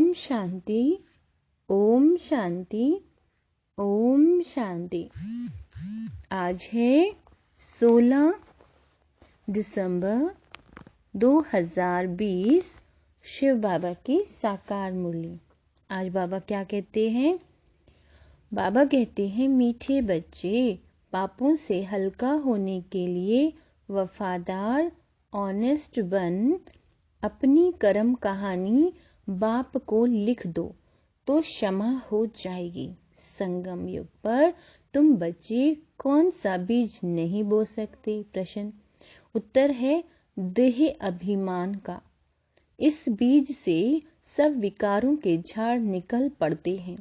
ओम शांति, ओम शांति, ओम शांति। आज है 16 दिसंबर 2020, शिव बाबा की साकार मुरली। आज बाबा क्या कहते हैं? बाबा कहते हैं, मीठे बच्चे, पापों से हल्का होने के लिए वफादार, ऑनेस्ट बन अपनी कर्म कहानी बाप को लिख दो तो क्षमा हो जाएगी। संगम युग पर तुम बच्चे कौन सा बीज नहीं बो सकते? प्रश्न। उत्तर है देह अभिमान का। इस बीज से सब विकारों के झाड़ निकल पड़ते हैं।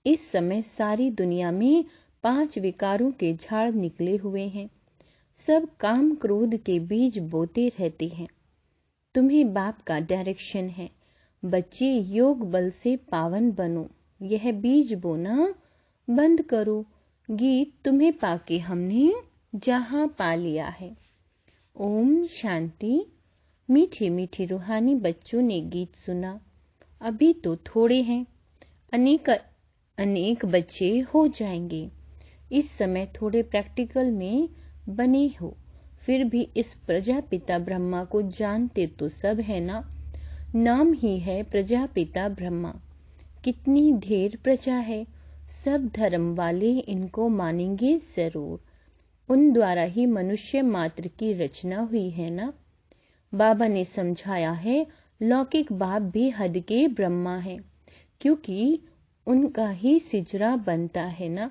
इस समय सारी दुनिया में 5 विकारों के झाड़ निकले हुए हैं। सब काम क्रोध के बीज बोते रहते हैं। तुम्हें बाप का डायरेक्शन है, बच्चे योग बल से पावन बनो, यह बीज बोना बंद करो। गीत तुम्हें पाके हमने जहां पा लिया है। ओम शांति। मीठे मीठे रूहानी बच्चों ने गीत सुना। अभी तो थोड़े हैं, अनेक बच्चे हो जाएंगे। इस समय थोड़े प्रैक्टिकल में बने हो, फिर भी इस प्रजापिता ब्रह्मा को जानते तो सब है ना। नाम ही है प्रजापिता ब्रह्मा। कितनी ढेर प्रजा है, सब धर्म वाले इनको मानेंगे जरूर। उन द्वारा ही मनुष्य मात्र की रचना हुई है ना। बाबा ने समझाया है, लौकिक बाप भी हद के ब्रह्मा है, क्योंकि उनका ही सिजरा बनता है ना।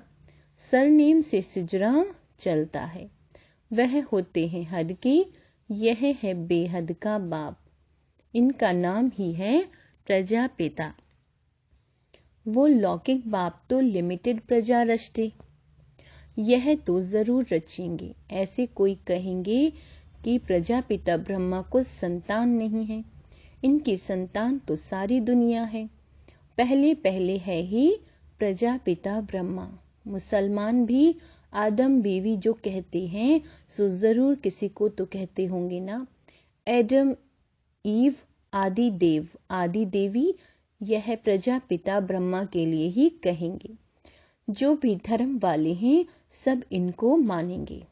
सरनेम से सिजरा चलता है, वह होते हैं हद के। यह है बेहद का बाप, इनका नाम ही है प्रजापिता। वो लौकिक बाप तो लिमिटेड प्रजा रचते, यह तो जरूर रचेंगे। ऐसे कोई कहेंगे कि प्रजापिता ब्रह्मा को संतान नहीं है। इनकी संतान तो सारी दुनिया है। पहले पहले है ही प्रजापिता ब्रह्मा। मुसलमान भी आदम बीवी जो कहते हैं, सो जरूर किसी को तो कहते होंगे ना। एडम, ईव, आदि देव, आदि देवी, यह प्रजापिता ब्रह्मा के लिए ही कहेंगे। जो भी धर्म वाले हैं सब इनको मानेंगे।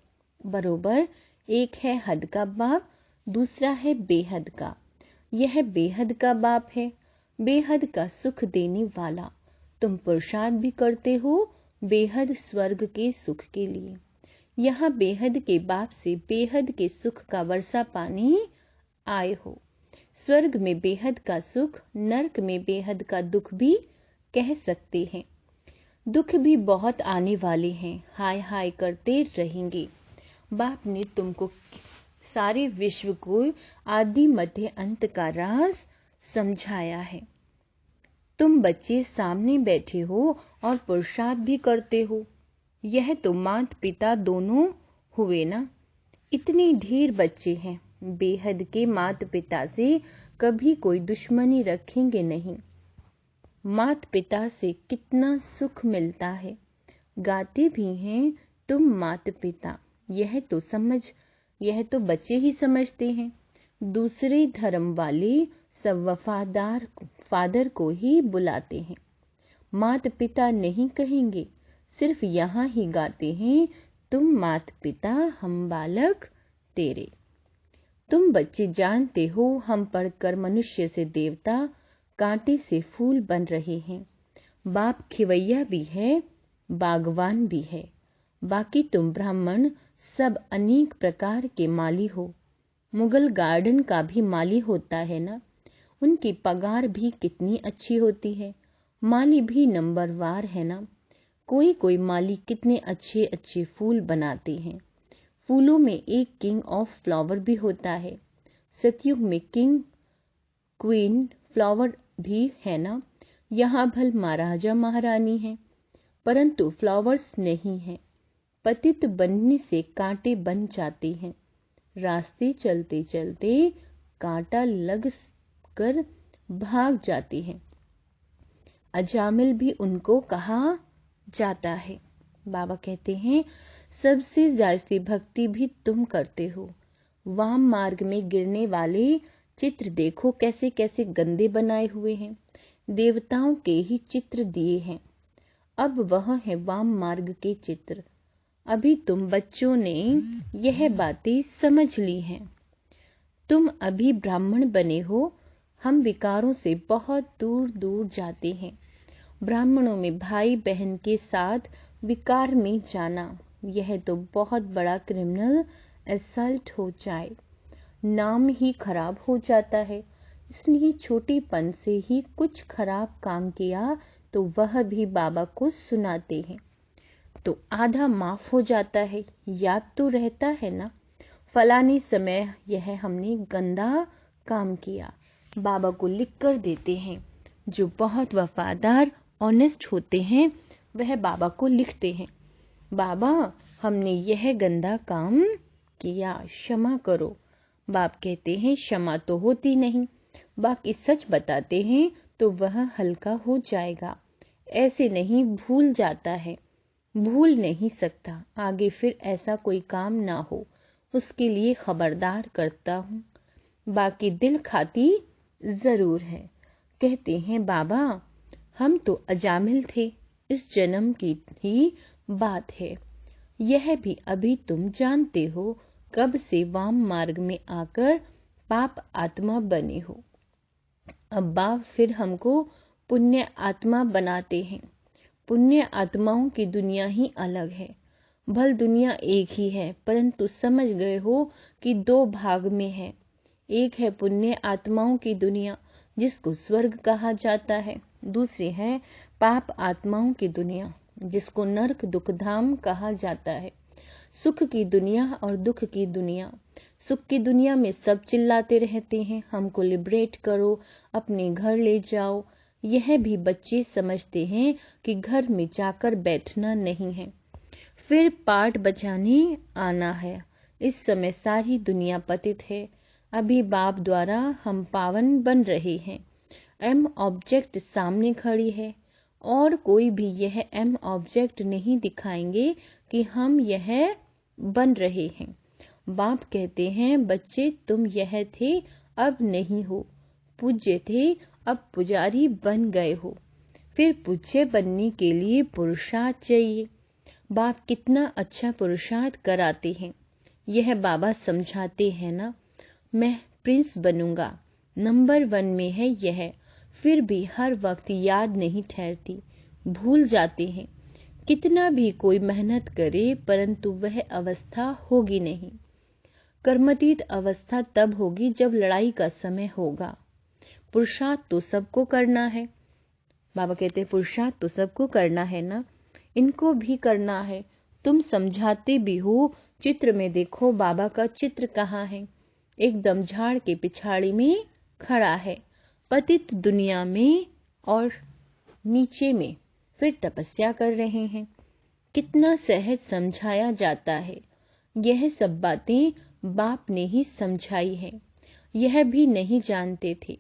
बरोबर एक है हद का बाप, दूसरा है बेहद का। यह बेहद का बाप है, बेहद का सुख देने वाला। तुम पुरुषार्थ भी करते हो बेहद स्वर्ग के सुख के लिए। यहाँ बेहद के बाप से बेहद के सुख का वर्षा पानी आए हो। स्वर्ग में बेहद का सुख, नरक में बेहद का दुख भी कह सकते हैं। दुख भी बहुत आने वाले हैं, हाय हाय करते रहेंगे। बाप ने तुमको सारे विश्व को आदि मध्य अंत का राज समझाया है। तुम बच्चे सामने बैठे हो और पुरुषार्थ भी करते हो। यह तो माता पिता दोनों हुए ना। इतनी ढेर बच्चे हैं, बेहद के माता पिता से कभी कोई दुश्मनी रखेंगे नहीं। माता पिता से कितना सुख मिलता है। गाते भी हैं तुम माता पिता, यह तो बच्चे ही समझते हैं। दूसरे धर्म वाले सब वफादार फादर को ही बुलाते हैं, माता पिता नहीं कहेंगे। सिर्फ यहाँ ही गाते हैं, तुम माता पिता हम बालक तेरे। तुम बच्चे जानते हो, हम पढ़कर मनुष्य से देवता, कांटे से फूल बन रहे हैं। बाप खिवैया भी है, बागवान भी है। बाकी तुम ब्राह्मण सब अनेक प्रकार के माली हो। मुगल गार्डन का भी माली होता है ना। उनकी पगार भी कितनी अच्छी होती है। माली भी नंबरवार है ना। कोई कोई माली कितने अच्छे अच्छे फूल बनाते हैं। फूलों में एक किंग ऑफ फ्लावर भी होता है। सतयुग में किंग क्वीन फ्लावर भी है ना। यहाँ भल महाराजा महारानी है, परंतु फ्लावर्स नहीं है। पतित बनने से कांटे बन जाते हैं। रास्ते चलते चलते कांटा लग कर भाग जाते हैं। अजामिल भी उनको कहा जाता है। बाबा कहते हैं, सबसे ज्यादा भक्ति भी तुम करते हो। वाम मार्ग में गिरने वाले चित्र देखो कैसे कैसे गंदे बनाए हुए हैं। देवताओं के ही चित्र दिए हैं। अब वह है वाम मार्ग के चित्र। अभी तुम बच्चों ने यह बातें समझ ली हैं। तुम अभी ब्राह्मण बने हो। हम विकारों से बहुत दूर दूर जाते हैं। ब्राह्मणों में भाई बहन के साथ विकार में जाना, यह तो बहुत बड़ा क्रिमिनल असल्ट हो जाए। नाम ही खराब हो जाता है। इसलिए छोटेपन से ही कुछ खराब काम किया तो वह भी बाबा को सुनाते हैं, तो आधा माफ हो जाता है। याद तो रहता है ना, फलाने समय यह हमने गंदा काम किया। बाबा को लिख कर देते हैं। जो बहुत वफादार ऑनेस्ट होते हैं वह बाबा को लिखते हैं, बाबा हमने यह गंदा काम किया, क्षमा करो। बाप कहते हैं क्षमा तो होती नहीं, बाकी सच बताते हैं तो वह हल्का हो जाएगा। ऐसे नहीं भूल जाता है, भूल नहीं सकता। आगे फिर ऐसा कोई काम ना हो उसके लिए खबरदार करता हूँ। बाकी दिल खाती जरूर है। कहते हैं बाबा हम तो अजामिल थे, इस जन्म की ही बात है। यह भी अभी तुम जानते हो, कब से वाम मार्ग में आकर पाप आत्मा बने हो। अब बाप फिर हमको पुण्य आत्मा बनाते हैं। पुण्य आत्माओं की दुनिया ही अलग है। भल दुनिया एक ही है, परंतु समझ गए हो कि दो भाग में है। एक है पुण्य आत्माओं की दुनिया जिसको स्वर्ग कहा जाता है, दूसरी है पाप आत्माओं की दुनिया जिसको नरक दुखधाम कहा जाता है। सुख की दुनिया और दुख की दुनिया। सुख की दुनिया में सब चिल्लाते रहते हैं, हमको लिबरेट करो, अपने घर ले जाओ। यह भी बच्चे समझते हैं कि घर में जाकर बैठना नहीं है, फिर पाठ बजाने आना है। इस समय सारी दुनिया पतित है। अभी बाप द्वारा हम पावन बन रहे हैं। एम ऑब्जेक्ट सामने खड़ी है और कोई भी यह एम ऑब्जेक्ट नहीं दिखाएंगे कि हम यह बन रहे हैं। बाप कहते हैं बच्चे तुम यह थे अब नहीं हो, पूज्य थे अब पुजारी बन गए हो। फिर पूज्य बनने के लिए पुरुषार्थ चाहिए। बाप कितना अच्छा पुरुषार्थ कराते हैं। यह बाबा समझाते हैं ना, मैं प्रिंस बनूंगा, नंबर 1 में है यह। फिर भी हर वक्त याद नहीं ठहरती, भूल जाते हैं। कितना भी कोई मेहनत करे परंतु वह अवस्था होगी नहीं। कर्मातीत अवस्था तब होगी जब लड़ाई का समय होगा। पुरुषार्थ तो सबको करना है। बाबा कहते हैं पुरुषार्थ तो सबको करना है ना, इनको भी करना है। तुम समझाते भी हो। चित्र में देखो बाबा का चित्र कहाँ है, एकदम झाड़ के पिछाड़ी में खड़ा है, पतित दुनिया में और नीचे में फिर तपस्या कर रहे हैं। कितना सहज समझाया जाता है। यह सब बातें बाप ने ही समझाई हैं। यह भी नहीं जानते थे।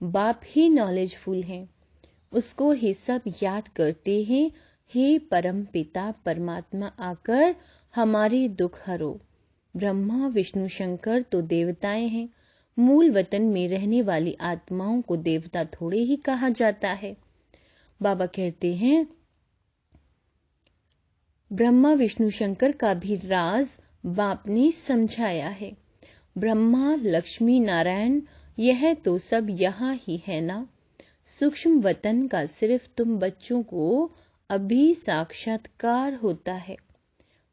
बाप ही नॉलेजफुल हैं, उसको ही सब याद करते हैं। हे परम पिता परमात्मा आकर हमारे दुख हरो। ब्रह्मा विष्णु शंकर तो देवताएं हैं। मूल वतन में रहने वाली आत्माओं को देवता थोड़े ही कहा जाता है। बाबा कहते हैं ब्रह्मा विष्णु शंकर का भी राज बाप ने समझाया है। ब्रह्मा लक्ष्मी नारायण यह तो सब यहाँ ही है ना। सूक्ष्म वतन का सिर्फ तुम बच्चों को अभी साक्षात्कार होता है।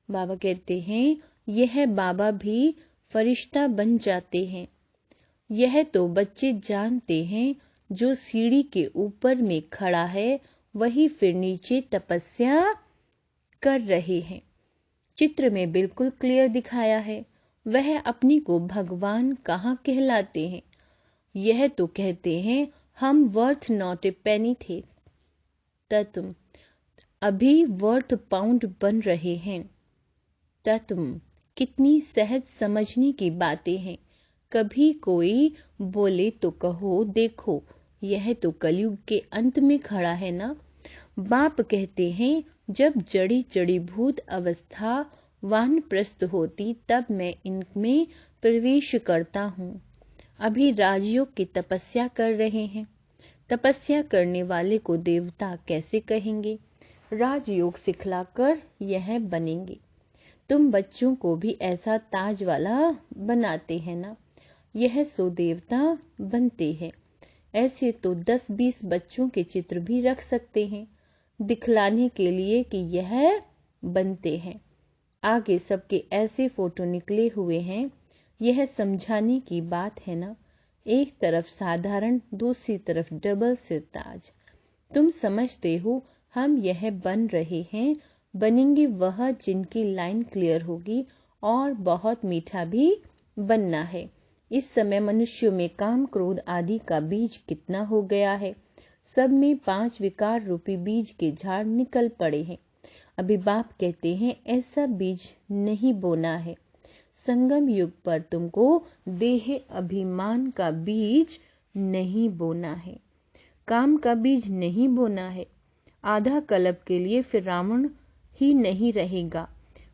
बाबा कहते हैं यह बाबा भी फरिश्ता बन जाते हैं। यह तो बच्चे जानते हैं। जो सीढ़ी के ऊपर में खड़ा है वही फिर नीचे तपस्या कर रहे हैं। चित्र में बिल्कुल क्लियर दिखाया है। वह अपनी को भगवान कहाँ कहलाते हैं। यह तो कहते हैं हम वर्थ नॉट ए पेनी थे, तत्म अभी वर्थ पाउंड बन रहे हैं। तत्म कितनी सहज समझने की बातें हैं। कभी कोई बोले तो कहो देखो यह तो कलयुग के अंत में खड़ा है ना। बाप कहते हैं जब जड़ी भूत अवस्था वानप्रस्थ होती तब मैं इनमें प्रवेश करता हूँ। अभी राजयोग की तपस्या कर रहे हैं। तपस्या करने वाले को देवता कैसे कहेंगे? राजयोग सिखलाकर यह बनेंगे। तुम बच्चों को भी ऐसा ताज वाला बनाते हैं ना, यह सो देवता बनते हैं। ऐसे तो 10-20 बच्चों के चित्र भी रख सकते हैं, दिखलाने के लिए कि यह बनते हैं। आगे सबके ऐसे फोटो निकले हुए हैं, यह समझाने की बात है ना। एक तरफ साधारण, दूसरी तरफ डबल सिर ताज। तुम समझते हो हम यह बन रहे हैं, बनेंगे वह जिनकी लाइन क्लियर होगी, और बहुत मीठा भी बनना है। इस समय मनुष्यों में काम क्रोध आदि का बीज कितना हो गया है। सब में 5 विकार रूपी बीज के झाड़ निकल पड़े हैं। अभी बाप कहते हैं ऐसा बीज नहीं बोना है। संगम युग पर तुमको देह अभिमान का बीज नहीं बोना है, काम का बीज नहीं बोना है। आधा कल्प के लिए फिर रावण ही नहीं रहेगा।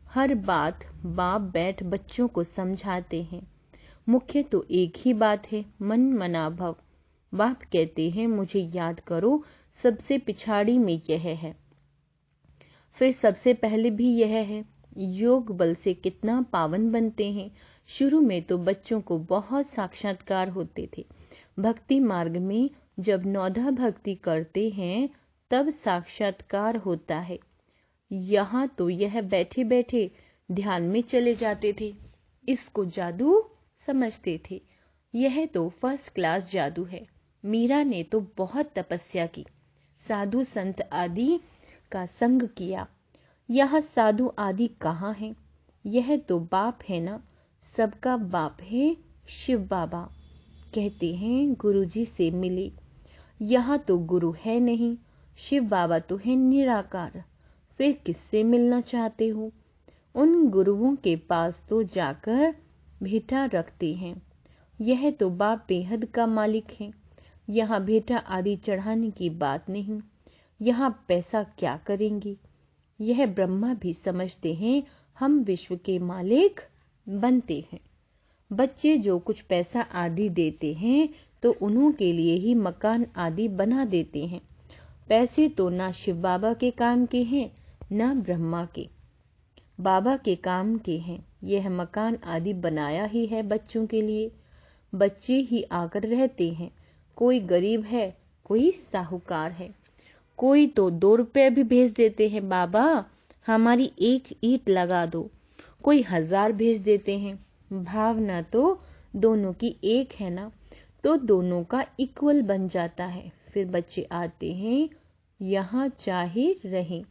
हर बात बाप बैठ बच्चों को समझाते हैं। मुख्य तो एक ही बात है, मन मना भव। बाप कहते हैं मुझे याद करो, सबसे पिछाड़ी में यह है, फिर सबसे पहले भी यह है। योग बल से कितना पावन बनते हैं। शुरू में तो बच्चों को बहुत साक्षात्कार होते थे। भक्ति मार्ग में जब नौधा भक्ति करते हैं तब साक्षात्कार होता है। यहाँ तो यह बैठे बैठे ध्यान में चले जाते थे, इसको जादू समझते थे। यह तो फर्स्ट क्लास जादू है। मीरा ने तो बहुत तपस्या की, साधु संत आदि का संग किया। यहाँ साधु आदि कहाँ हैं? यह तो बाप है ना, सबका बाप है शिव बाबा। कहते हैं गुरुजी से मिले। यहाँ तो गुरु है नहीं, शिव बाबा तो है निराकार। फिर किससे मिलना चाहते हो? उन गुरुओं के पास तो जाकर भेंटा रखते हैं। यह तो बाप बेहद का मालिक है। यहाँ भेंटा आदि चढ़ाने की बात नहीं। यहाँ पैसा क्या करेंगे? यह ब्रह्मा भी समझते हैं हम विश्व के मालिक बनते हैं। बच्चे जो कुछ पैसा आदि देते हैं तो उन्हों के लिए ही मकान आदि बना देते हैं। पैसे तो ना शिव बाबा के काम के हैं, ना ब्रह्मा के, बाबा के काम के हैं। यह मकान आदि बनाया ही है बच्चों के लिए। बच्चे ही आकर रहते हैं। कोई गरीब है, कोई साहूकार है। कोई तो 2 रुपए भी भेज देते हैं, बाबा हमारी 1 ईंट लगा दो। कोई 1000 भेज देते हैं। भावना तो दोनों की एक है ना, तो दोनों का इक्वल बन जाता है। फिर बच्चे आते हैं, यहाँ चाहे रहें।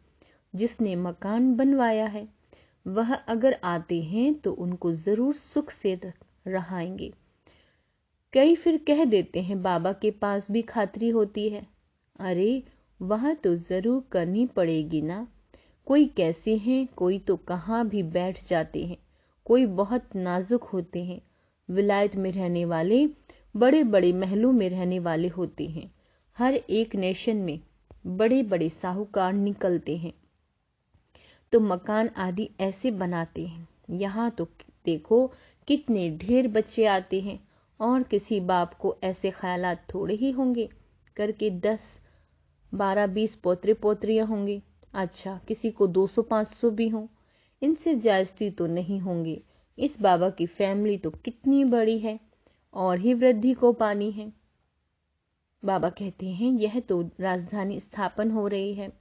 जिसने मकान बनवाया है वह अगर आते हैं तो उनको जरूर सुख से रहाएंगे। कई फिर कह देते हैं बाबा के पास भी खातरी होती है। अरे वह तो जरूर करनी पड़ेगी ना। कोई कैसे हैं, कोई तो कहाँ भी बैठ जाते हैं, कोई बहुत नाजुक होते हैं। विलायत में रहने वाले बड़े बड़े महलों में रहने वाले होते हैं। हर एक नेशन में बड़े बड़े साहूकार निकलते हैं तो मकान आदि ऐसे बनाते हैं। यहाँ तो देखो कितने ढेर बच्चे आते हैं, और किसी बाप को ऐसे ख्यालात थोड़े ही होंगे करके 10, 12, 20 पोतरे पोतरियां होंगे। अच्छा किसी को 200-500 भी हों, इनसे जायज़ती तो नहीं होंगे। इस बाबा की फैमिली तो कितनी बड़ी है, और ही वृद्धि को पानी है। बाबा कहते हैं यह तो राजधानी स्थापन हो रही है,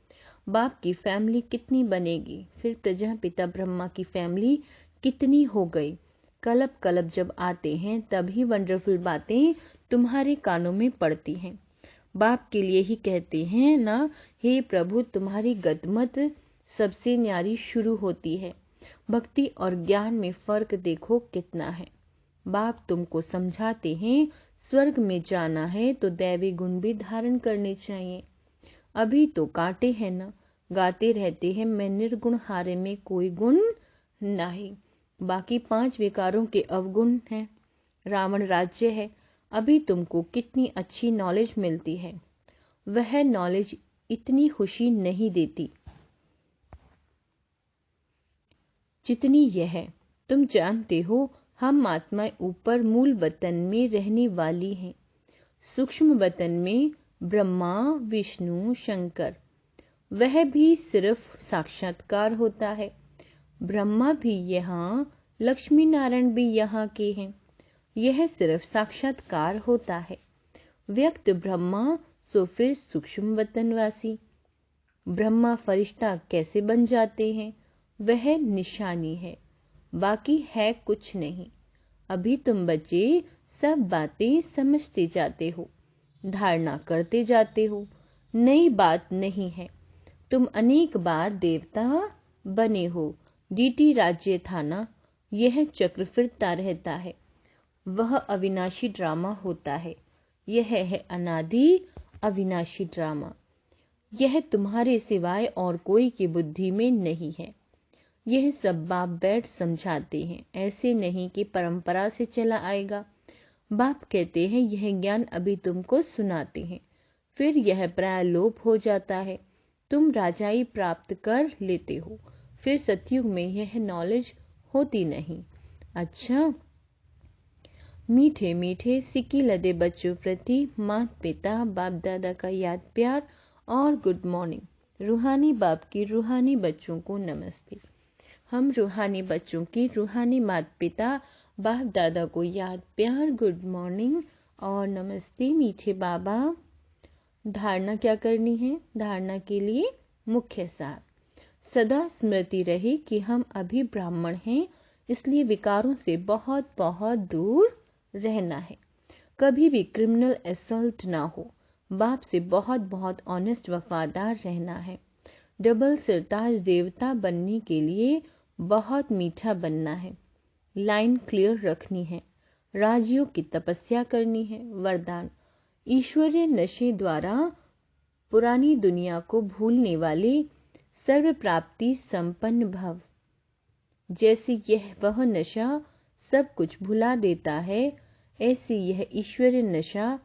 बाप की फैमिली कितनी बनेगी, फिर प्रजापिता ब्रह्मा की फैमिली कितनी हो गई। कलप कलप जब आते हैं तभी वंडरफुल बातें तुम्हारे कानों में पड़ती हैं। बाप के लिए ही कहते हैं ना, हे प्रभु तुम्हारी गदमत सबसे न्यारी शुरू होती है। भक्ति और ज्ञान में फर्क देखो कितना है। बाप तुमको समझाते हैं स्वर्ग में जाना है तो दैवी गुण भी धारण करने चाहिए। अभी तो कांटे हैं ना, गाते रहते हैं मैं निर्गुण हारे में कोई गुण नहीं। बाकी 5 विकारों के अवगुण हैं। रावण राज्य है। अभी तुमको कितनी अच्छी नॉलेज मिलती है, वह नॉलेज इतनी खुशी नहीं देती जितनी यह है। तुम जानते हो हम आत्माएं ऊपर मूल वतन में रहने वाली हैं। सूक्ष्म वतन में ब्रह्मा विष्णु शंकर, वह भी सिर्फ साक्षात्कार होता है। ब्रह्मा भी यहाँ, लक्ष्मी नारायण भी यहाँ के हैं, यह सिर्फ साक्षात्कार होता है। व्यक्त ब्रह्मा सो फिर सूक्ष्म वतनवासी। ब्रह्मा फरिश्ता कैसे बन जाते हैं, वह निशानी है, बाकी है कुछ नहीं। अभी तुम बच्चे सब बातें समझते जाते हो, धारणा करते जाते हो, नई बात नहीं है। तुम अनेक बार देवता बने हो, डीटी राज्य था ना, यह चक्र फिरता रहता है, वह अविनाशी ड्रामा होता है। यह है अनादि अविनाशी ड्रामा, यह तुम्हारे सिवाय और कोई की बुद्धि में नहीं है। यह सब बाप बैठ समझाते हैं, ऐसे नहीं कि परंपरा से चला आएगा। बाप कहते हैं यह ज्ञान अभी तुमको सुनाते हैं, फिर यह प्राय लोप हो जाता है, तुम राजाई प्राप्त कर लेते हो, फिर सतयुग में यह नॉलेज होती नहीं। अच्छा, मीठे मीठे सिक्की लदे बच्चों प्रति माता पिता बाप दादा का याद प्यार और गुड मॉर्निंग। रूहानी बाप की रूहानी बच्चों को नमस्ते। हम रूहानी बच्चों की रूहानी माता पिता बाप दादा को याद प्यार, गुड मॉर्निंग और नमस्ते। मीठे बाबा, धारणा क्या करनी है? धारणा के लिए मुख्य सार, सदा स्मृति रहे कि हम अभी ब्राह्मण हैं, इसलिए विकारों से बहुत बहुत दूर रहना है। कभी भी क्रिमिनल असल्ट ना हो, बाप से बहुत बहुत ऑनेस्ट वफादार रहना है। डबल सिरताज देवता बनने के लिए बहुत मीठा बनना है, लाइन क्लियर रखनी है, राजयोग की तपस्या करनी है। वरदान, ईश्वरीय नशे द्वारा पुरानी दुनिया को भूलने वाले सर्व प्राप्ति संपन्न भव। जैसे यह वह नशा सब कुछ भुला देता है, ऐसे यह ईश्वरीय नशा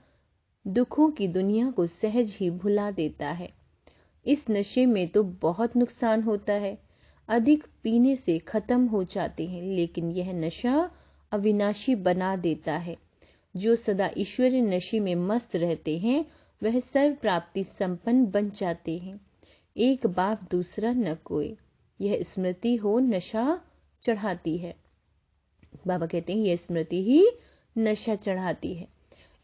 दुखों की दुनिया को सहज ही भुला देता है। इस नशे में तो बहुत नुकसान होता है, अधिक पीने से खत्म हो जाते हैं, लेकिन यह नशा अविनाशी बना देता है। जो सदा ईश्वरीय नशे में मस्त रहते हैं, वह सर्व प्राप्ति संपन्न बन जाते हैं। एक बाप दूसरा न कोई, यह स्मृति हो नशा चढ़ाती है। बाबा कहते हैं यह स्मृति ही नशा चढ़ाती है।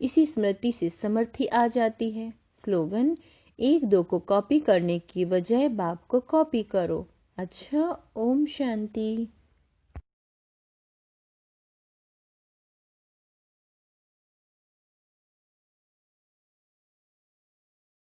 इसी स्मृति से समर्थी आ जाती है। स्लोगन, एक दो को कॉपी करने की बजाय बाप को कॉपी करो। अच्छा, ओम शांति।